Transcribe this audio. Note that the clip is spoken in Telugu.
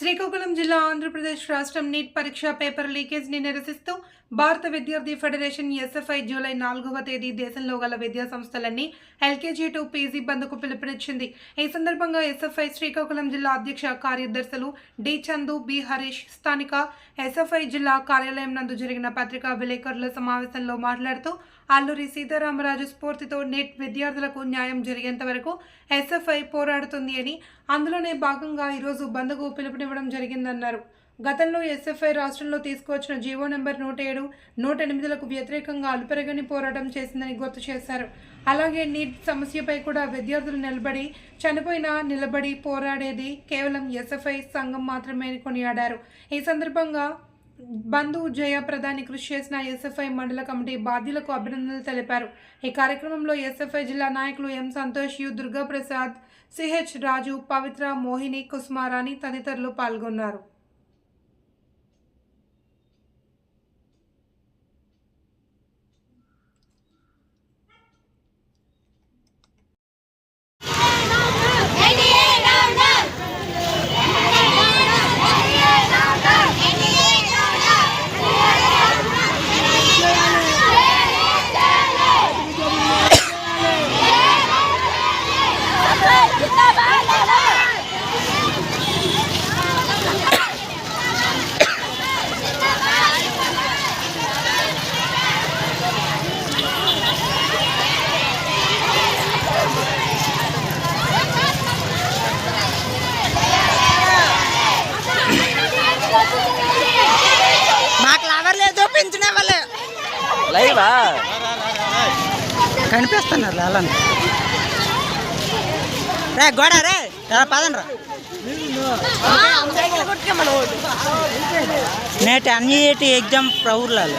శ్రీకాకుళం జిల్లా ఆంధ్రప్రదేశ్ రాష్ట్రం నీట్ పరీక్ష పేపర్ లీకేజ్ని నిరసిస్తూ భారత విద్యార్థి ఫెడరేషన్ ఎస్ఎఫ్ఐ జూలై 4వ తేదీ దేశంలో గల విద్యా సంస్థలన్నీ ఎల్కేజీ టు పీజీ బంద్కు పిలుపునిచ్చింది. ఈ సందర్భంగా ఎస్ఎఫ్ఐ శ్రీకాకుళం జిల్లా అధ్యక్ష కార్యదర్శులు డి చందు, బి హరీష్ స్థానిక ఎస్ఎఫ్ఐ జిల్లా కార్యాలయం నందు జరిగిన పత్రికా విలేకరుల సమావేశంలో మాట్లాడుతూ అల్లూరి సీతారామరాజు స్ఫూర్తితో నీట్ విద్యార్థులకు న్యాయం జరిగేంత వరకు ఎస్ఎఫ్ఐ పోరాడుతుంది అని, అందులోనే భాగంగా ఈరోజు బంద్కు పిలుపునివ్వడం జరిగిందన్నారు. గతంలో ఎస్ఎఫ్ఐ రాష్ట్రంలో తీసుకువచ్చిన జీవో నెంబర్ 107, 108లకు వ్యతిరేకంగా అలుపెరగని పోరాటం చేసిందని గుర్తు చేశారు. అలాగే నీట్ సమస్యపై కూడా విద్యార్థులు నిలబడి పోరాడేది కేవలం ఎస్ఎఫ్ఐ సంఘం మాత్రమే అని కొనియాడారు. ఈ సందర్భంగా బంధు జయప్రదానికి కృషి చేసిన ఎస్ఎఫ్ఐ మండల కమిటీ బాధ్యులకు అభినందనలు తెలిపారు. ఈ కార్యక్రమంలో ఎస్ఎఫ్ఐ జిల్లా నాయకులు ఎం సంతోష్, యు దుర్గాప్రసాద్, సిహెచ్ రాజు, పవిత్ర, మోహిని, కుసుమారాణి తదితరులు పాల్గొన్నారు. మాకు లవర్ లేదు, పెంచిన వాళ్ళు లైవా కనిపిస్తున్నారు లాలని రే గోడ రే పదండ్రా. నేటి అన్నిటి ఎగ్జామ్ ప్రౌర్లాలు